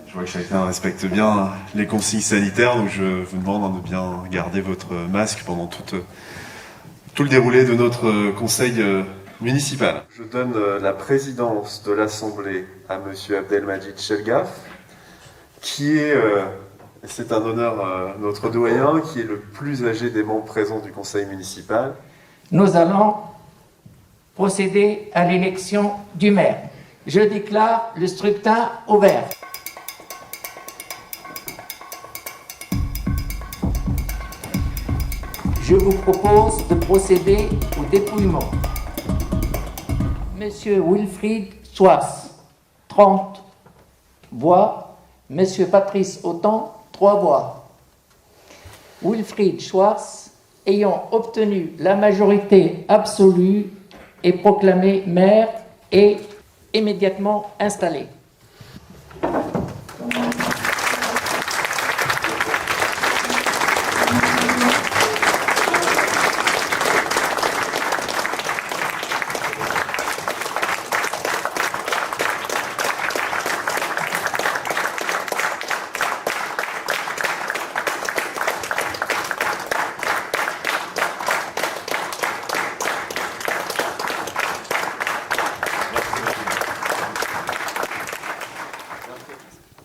Je vois que chacun respecte bien les consignes sanitaires, donc je vous demande de bien garder votre masque pendant tout le déroulé de notre conseil municipal. Je donne la présidence de l'Assemblée à Monsieur Abdelmajid Chelgaf, qui est, c'est un honneur, notre doyen, qui est le plus âgé des membres présents du conseil municipal. Nous allons procéder à l'élection du maire. Je déclare le scrutin ouvert. Je vous propose de procéder au dépouillement. Monsieur Wilfried Schwartz, 30 voix. Monsieur Patrice Autant, 3 voix. Wilfried Schwartz, ayant obtenu la majorité absolue, est proclamé maire et immédiatement installé.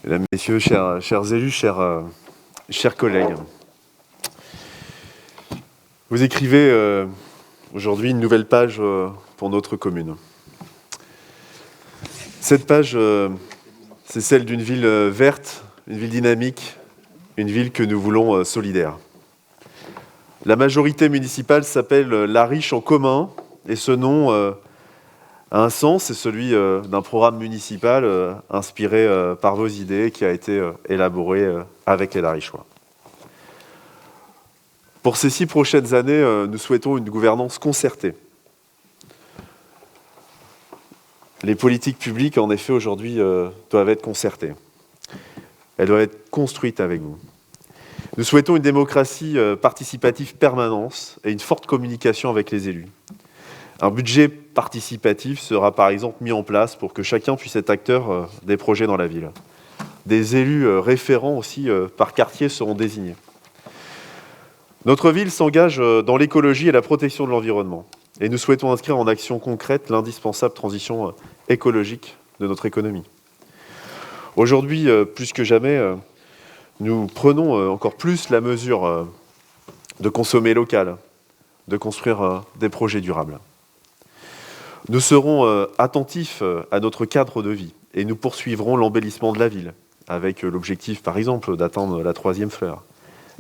Mesdames, Messieurs, chers élus, chers collègues, vous écrivez aujourd'hui une nouvelle page pour notre commune. Cette page, c'est celle d'une ville verte, une ville dynamique, une ville que nous voulons solidaire. La majorité municipale s'appelle La Riche en commun, et ce nom a un sens, c'est celui d'un programme municipal inspiré par vos idées, qui a été élaboré avec les Larichois. Pour ces 6 prochaines années, nous souhaitons une gouvernance concertée. Les politiques publiques, en effet, aujourd'hui, doivent être concertées. Elles doivent être construites avec vous. Nous souhaitons une démocratie participative permanente et une forte communication avec les élus. Un budget participatif sera par exemple mis en place pour que chacun puisse être acteur des projets dans la ville. Des élus référents aussi par quartier seront désignés. Notre ville s'engage dans l'écologie et la protection de l'environnement. Et nous souhaitons inscrire en action concrète l'indispensable transition écologique de notre économie. Aujourd'hui, plus que jamais, nous prenons encore plus la mesure de consommer local, de construire des projets durables. Nous serons attentifs à notre cadre de vie et nous poursuivrons l'embellissement de la ville, avec l'objectif, par exemple, d'atteindre la 3e fleur.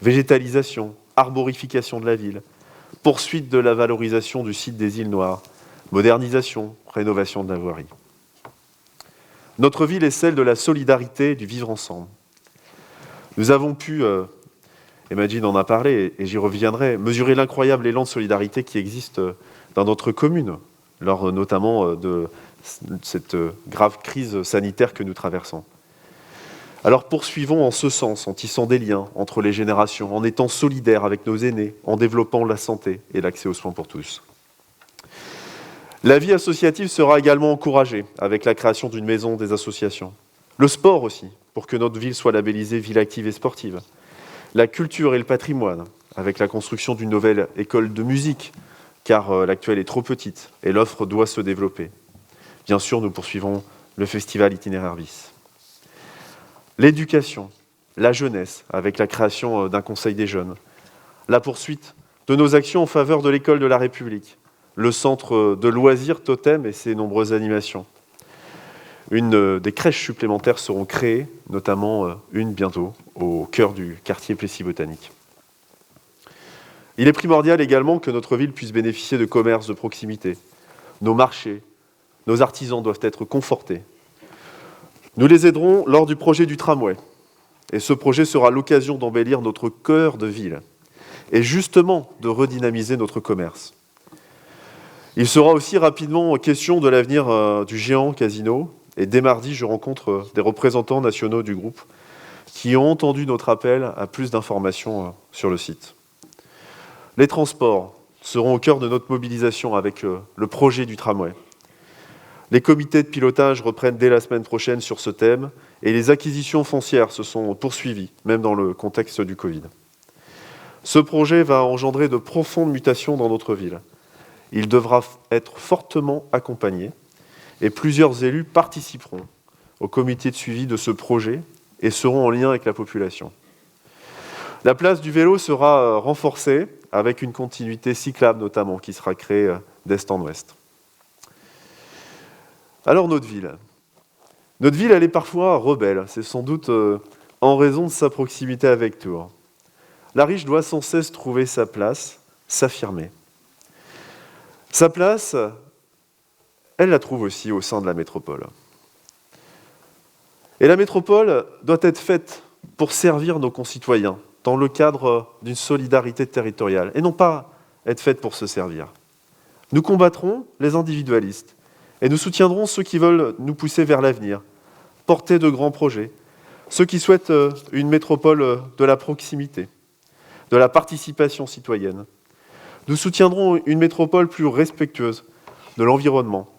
Végétalisation, arborification de la ville, poursuite de la valorisation du site des îles Noires, modernisation, rénovation de la voirie. Notre ville est celle de la solidarité et du vivre ensemble. Nous avons pu, et Majid en a parlé, et j'y reviendrai, mesurer l'incroyable élan de solidarité qui existe dans notre commune, lors notamment de cette grave crise sanitaire que nous traversons. Alors poursuivons en ce sens, en tissant des liens entre les générations, en étant solidaires avec nos aînés, en développant la santé et l'accès aux soins pour tous. La vie associative sera également encouragée avec la création d'une maison des associations. Le sport aussi, pour que notre ville soit labellisée ville active et sportive. La culture et le patrimoine, avec la construction d'une nouvelle école de musique, car l'actuelle est trop petite et l'offre doit se développer. Bien sûr, nous poursuivons le festival Itinéraire Bis. L'éducation, la jeunesse, avec la création d'un conseil des jeunes. La poursuite de nos actions en faveur de l'école de la République, le centre de loisirs Totem et ses nombreuses animations. Des crèches supplémentaires seront créées, notamment une bientôt, au cœur du quartier Plessis-Botanique. Il est primordial également que notre ville puisse bénéficier de commerces de proximité. Nos marchés, nos artisans doivent être confortés. Nous les aiderons lors du projet du tramway. Et ce projet sera l'occasion d'embellir notre cœur de ville et justement de redynamiser notre commerce. Il sera aussi rapidement question de l'avenir du géant Casino. Et dès mardi, je rencontre des représentants nationaux du groupe qui ont entendu notre appel à plus d'informations sur le site. Les transports seront au cœur de notre mobilisation avec le projet du tramway. Les comités de pilotage reprennent dès la semaine prochaine sur ce thème et les acquisitions foncières se sont poursuivies, même dans le contexte du Covid. Ce projet va engendrer de profondes mutations dans notre ville. Il devra être fortement accompagné et plusieurs élus participeront au comité de suivi de ce projet et seront en lien avec la population. La place du vélo sera renforcée avec une continuité cyclable notamment qui sera créée d'est en ouest. Alors notre ville, elle est parfois rebelle. C'est sans doute en raison de sa proximité avec Tours. La Riche doit sans cesse trouver sa place, s'affirmer. Sa place, elle la trouve aussi au sein de la métropole. Et la métropole doit être faite pour servir nos concitoyens dans le cadre d'une solidarité territoriale et non pas être faite pour se servir. Nous combattrons les individualistes et nous soutiendrons ceux qui veulent nous pousser vers l'avenir, porter de grands projets, ceux qui souhaitent une métropole de la proximité, de la participation citoyenne. Nous soutiendrons une métropole plus respectueuse de l'environnement,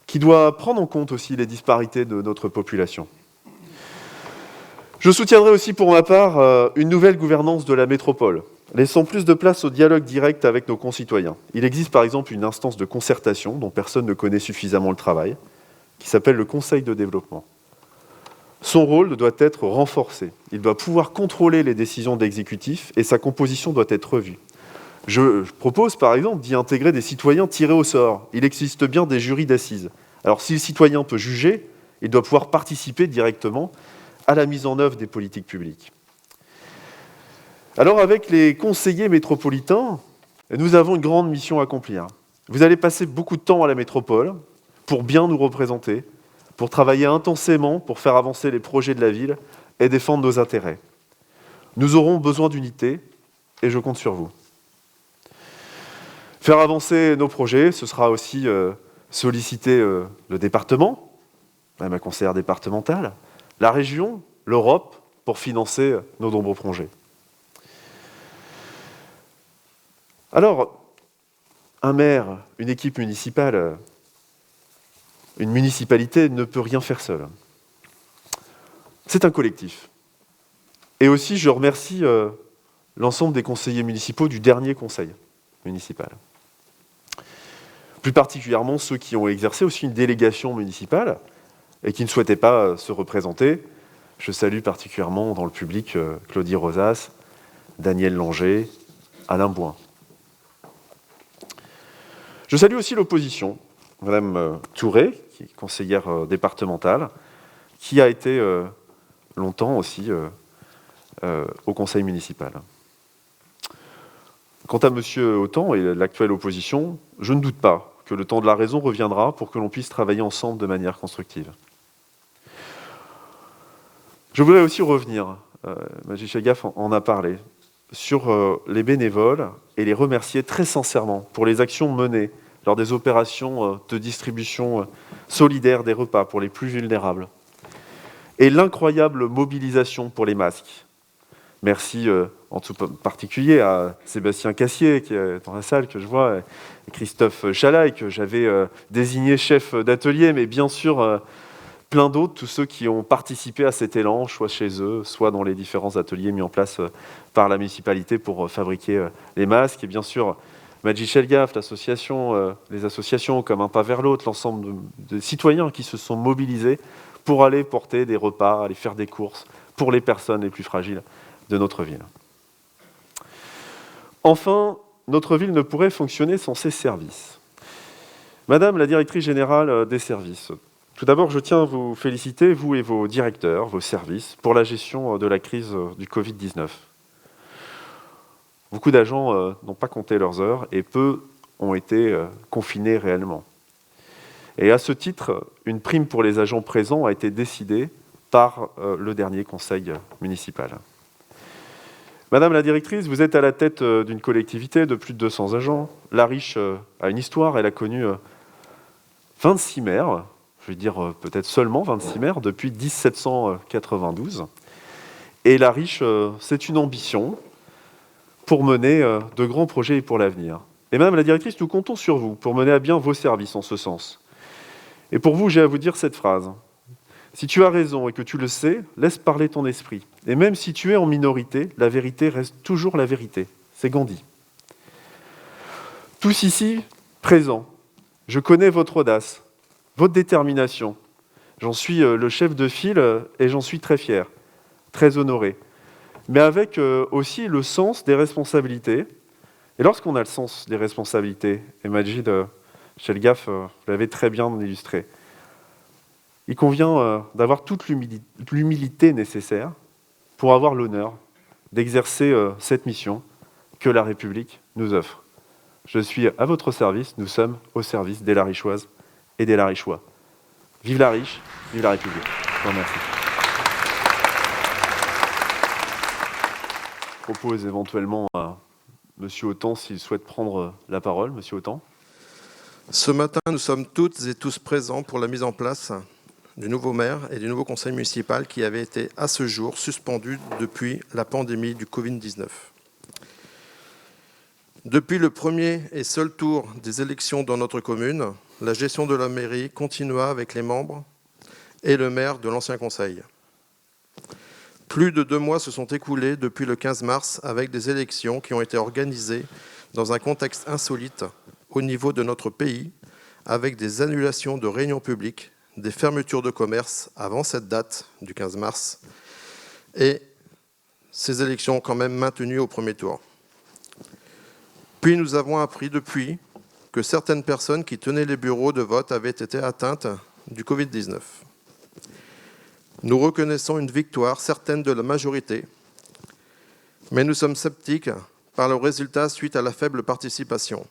qui doit prendre en compte aussi les disparités de notre population. Je soutiendrai aussi pour ma part une nouvelle gouvernance de la métropole, laissant plus de place au dialogue direct avec nos concitoyens. Il existe par exemple une instance de concertation dont personne ne connaît suffisamment le travail, qui s'appelle le Conseil de développement. Son rôle doit être renforcé. Il doit pouvoir contrôler les décisions d'exécutif et sa composition doit être revue. Je propose par exemple d'y intégrer des citoyens tirés au sort. Il existe bien des jurys d'assises. Alors si le citoyen peut juger, il doit pouvoir participer directement à la mise en œuvre des politiques publiques. Alors avec les conseillers métropolitains, nous avons une grande mission à accomplir. Vous allez passer beaucoup de temps à la métropole pour bien nous représenter, pour travailler intensément, pour faire avancer les projets de la ville et défendre nos intérêts. Nous aurons besoin d'unité et je compte sur vous. Faire avancer nos projets, ce sera aussi solliciter le département, même un conseillère départementale, la région, l'Europe, pour financer nos nombreux projets. Alors, un maire, une équipe municipale, une municipalité ne peut rien faire seule. C'est un collectif. Et aussi, je remercie l'ensemble des conseillers municipaux du dernier conseil municipal. Plus particulièrement ceux qui ont exercé aussi une délégation municipale et qui ne souhaitaient pas se représenter. Je salue particulièrement dans le public Claudie Rosas, Daniel Langer, Alain Bouin. Je salue aussi l'opposition, Madame Touré, qui est conseillère départementale, qui a été longtemps aussi au conseil municipal. Quant à M. Autant et l'actuelle opposition, je ne doute pas que le temps de la raison reviendra pour que l'on puisse travailler ensemble de manière constructive. Je voudrais aussi revenir, Majid Chagaf en a parlé, sur les bénévoles et les remercier très sincèrement pour les actions menées lors des opérations de distribution solidaire des repas pour les plus vulnérables et l'incroyable mobilisation pour les masques. Merci en tout particulier à Sébastien Cassier, qui est dans la salle, que je vois, et Christophe Chalaï, que j'avais désigné chef d'atelier, mais bien sûr plein d'autres, tous ceux qui ont participé à cet élan, soit chez eux, soit dans les différents ateliers mis en place par la municipalité pour fabriquer les masques. Et bien sûr, Majid Chelgaf, les associations comme Un Pas Vers l'Autre, l'ensemble des citoyens qui se sont mobilisés pour aller porter des repas, aller faire des courses pour les personnes les plus fragiles de notre ville. Enfin, notre ville ne pourrait fonctionner sans ses services. Madame la directrice générale des services, tout d'abord, je tiens à vous féliciter, vous et vos directeurs, vos services, pour la gestion de la crise du Covid-19. Beaucoup d'agents n'ont pas compté leurs heures et peu ont été confinés réellement. Et à ce titre, une prime pour les agents présents a été décidée par le dernier conseil municipal. Madame la directrice, vous êtes à la tête d'une collectivité de plus de 200 agents. La Riche a une histoire, elle a connu 26 maires, je vais dire peut-être seulement 26 maires, depuis 1792. Et La Riche, c'est une ambition pour mener de grands projets pour l'avenir. Et Madame la directrice, nous comptons sur vous pour mener à bien vos services en ce sens. Et pour vous, j'ai à vous dire cette phrase. Si tu as raison et que tu le sais, laisse parler ton esprit. Et même si tu es en minorité, la vérité reste toujours la vérité. C'est Gandhi. Tous ici, présents, je connais votre audace, votre détermination. J'en suis le chef de file et j'en suis très fier, très honoré. Mais avec aussi le sens des responsabilités. Et lorsqu'on a le sens des responsabilités, et Majid Chelgaf, vous l'avez très bien illustré, il convient d'avoir toute l'humilité nécessaire pour avoir l'honneur d'exercer cette mission que la République nous offre. Je suis à votre service, nous sommes au service des Larichoises et des Larichois. Vive la Riche, vive la République. Je vous remercie. Je propose éventuellement à M. Autant s'il souhaite prendre la parole. Monsieur Autant. Ce matin, nous sommes toutes et tous présents pour la mise en place du nouveau maire et du nouveau conseil municipal qui avait été à ce jour suspendu depuis la pandémie du Covid-19. Depuis le premier et seul tour des élections dans notre commune, la gestion de la mairie continua avec les membres et le maire de l'ancien conseil. Plus de 2 mois se sont écoulés depuis le 15 mars avec des élections qui ont été organisées dans un contexte insolite au niveau de notre pays, avec des annulations de réunions publiques, des fermetures de commerce avant cette date du 15 mars, et ces élections quand même maintenues au premier tour. Puis nous avons appris depuis que certaines personnes qui tenaient les bureaux de vote avaient été atteintes du Covid-19. Nous reconnaissons une victoire certaine de la majorité, mais nous sommes sceptiques par le résultat suite à la faible participation.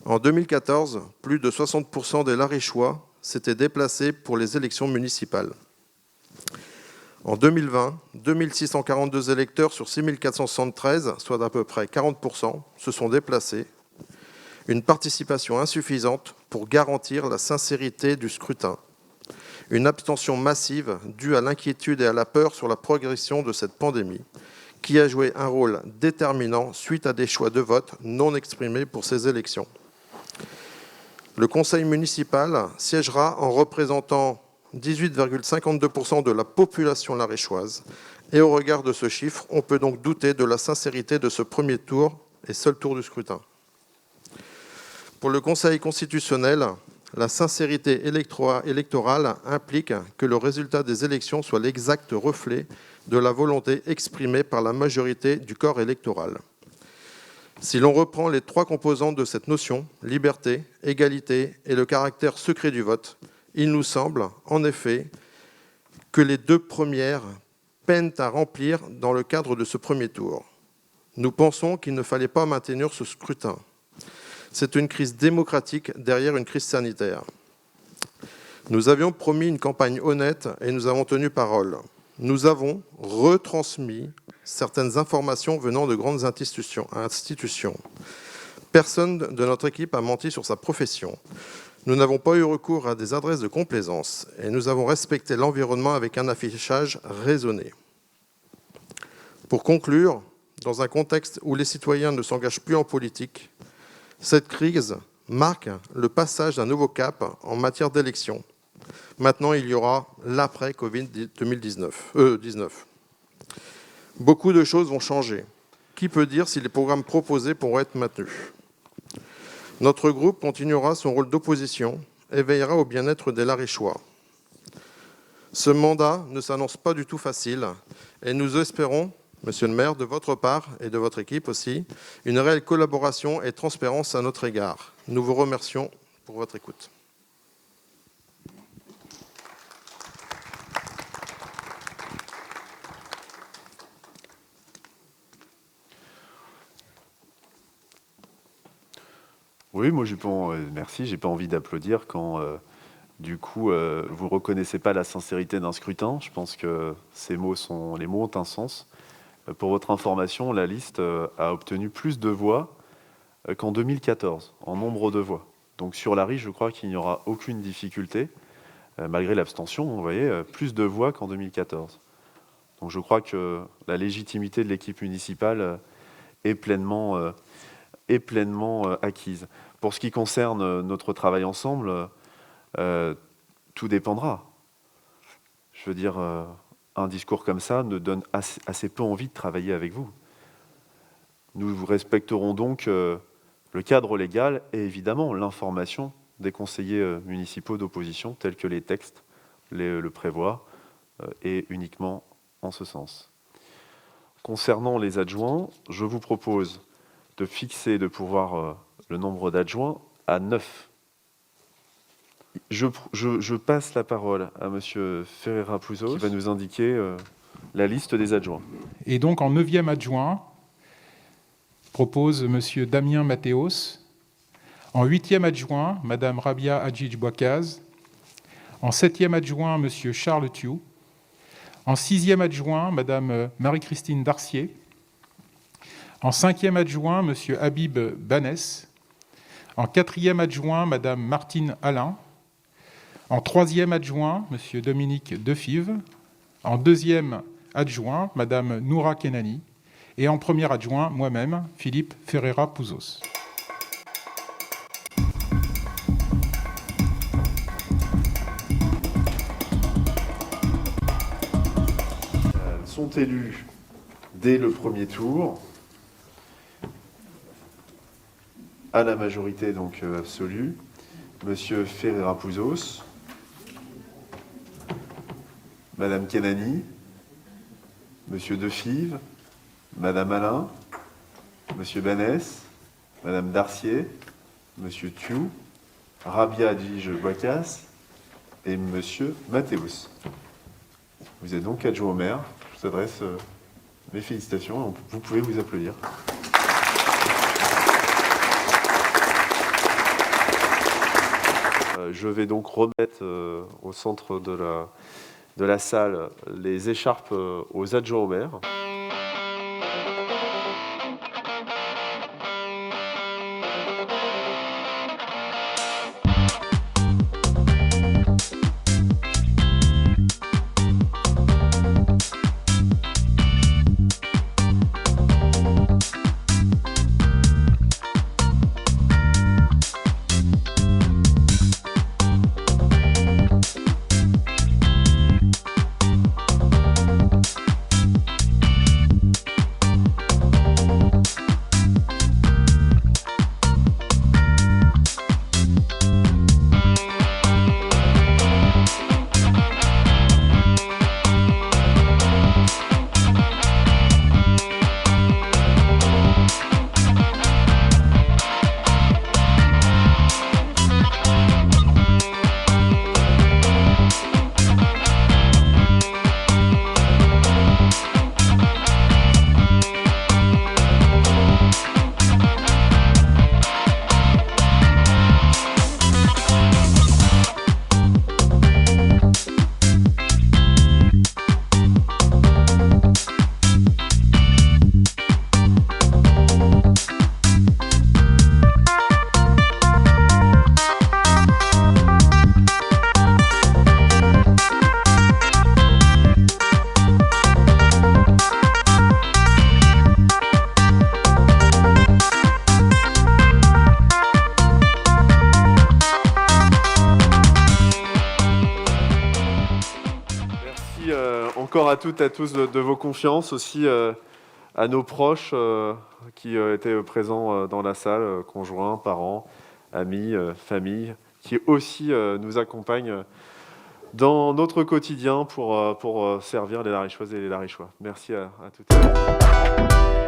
En 2014, plus de 60% des Larichois s'étaient déplacés pour les élections municipales. En 2020, 2642 électeurs sur 6473, soit d'à peu près 40%, se sont déplacés. Une participation insuffisante pour garantir la sincérité du scrutin. Une abstention massive due à l'inquiétude et à la peur sur la progression de cette pandémie, qui a joué un rôle déterminant suite à des choix de vote non exprimés pour ces élections. Le conseil municipal siégera en représentant 18,52% de la population larichoise. Et au regard de ce chiffre, on peut donc douter de la sincérité de ce premier tour et seul tour du scrutin. Pour le Conseil constitutionnel, la sincérité électorale implique que le résultat des élections soit l'exact reflet de la volonté exprimée par la majorité du corps électoral. Si l'on reprend les 3 composantes de cette notion, liberté, égalité et le caractère secret du vote, il nous semble, en effet, que les 2 premières peinent à remplir dans le cadre de ce premier tour. Nous pensons qu'il ne fallait pas maintenir ce scrutin. C'est une crise démocratique derrière une crise sanitaire. Nous avions promis une campagne honnête et nous avons tenu parole. Nous avons retransmis certaines informations venant de grandes institutions. Personne de notre équipe a menti sur sa profession. Nous n'avons pas eu recours à des adresses de complaisance et nous avons respecté l'environnement avec un affichage raisonné. Pour conclure, dans un contexte où les citoyens ne s'engagent plus en politique, cette crise marque le passage d'un nouveau cap en matière d'élection. Maintenant, il y aura l'après-Covid-19. Beaucoup de choses vont changer. Qui peut dire si les programmes proposés pourront être maintenus ? Notre groupe continuera son rôle d'opposition et veillera au bien-être des Larichois. Ce mandat ne s'annonce pas du tout facile et nous espérons, Monsieur le maire, de votre part et de votre équipe aussi, une réelle collaboration et transparence à notre égard. Nous vous remercions pour votre écoute. Oui, moi, merci. J'ai pas envie d'applaudir quand, du coup, vous reconnaissez pas la sincérité d'un scrutin. Je pense que les mots ont un sens. Pour votre information, la liste a obtenu plus de voix qu'en 2014, en nombre de voix. Donc sur la Riche, je crois qu'il n'y aura aucune difficulté, malgré l'abstention, vous voyez, plus de voix qu'en 2014. Donc je crois que la légitimité de l'équipe municipale est pleinement acquise. Pour ce qui concerne notre travail ensemble, Tout dépendra. Je veux dire, un discours comme ça ne donne assez peu envie de travailler avec vous. Nous respecterons donc le cadre légal et évidemment l'information des conseillers municipaux d'opposition tels que les textes le prévoient et uniquement en ce sens. Concernant les adjoints, je vous propose de fixer de pouvoir le nombre d'adjoints à 9. Je passe la parole à M. Ferreira-Puzos qui va nous indiquer la liste des adjoints. Et donc en 9e adjoint, propose M. Damien Mathéos. En 8e adjoint, Mme Rabia Hadjidj-Bouakaz. En 7e adjoint, M. Charles Thiou. En 6e adjoint, Mme Marie-Christine Darcier. En 5e adjoint, M. Habib Banès. En 4e adjoint, Mme Martine Alain. En 3e adjoint, M. Dominique Defive. En 2e adjoint, Mme Noura Kenani. Et en premier adjoint, moi-même, Philippe Ferreira-Puzos. Sont élus dès le premier tour, à la majorité donc absolue, M. Ferreira-Puzos, Mme Kenani, M. Defive, Mme Alain, M. Banès, Mme Darcier, M. Thiou, Rabia Hadjidj-Bouakaz et M. Mathéos. Vous êtes donc adjoint au maire. Je vous adresse mes félicitations. Vous pouvez vous applaudir. Je vais donc remettre au centre de la salle les écharpes aux adjoints au maire. Encore à toutes et à tous de vos confiances, aussi à nos proches qui étaient présents dans la salle, conjoints, parents, amis, famille, qui aussi nous accompagnent dans notre quotidien pour servir les Larichoises et les Larichois. Merci à toutes et à tous.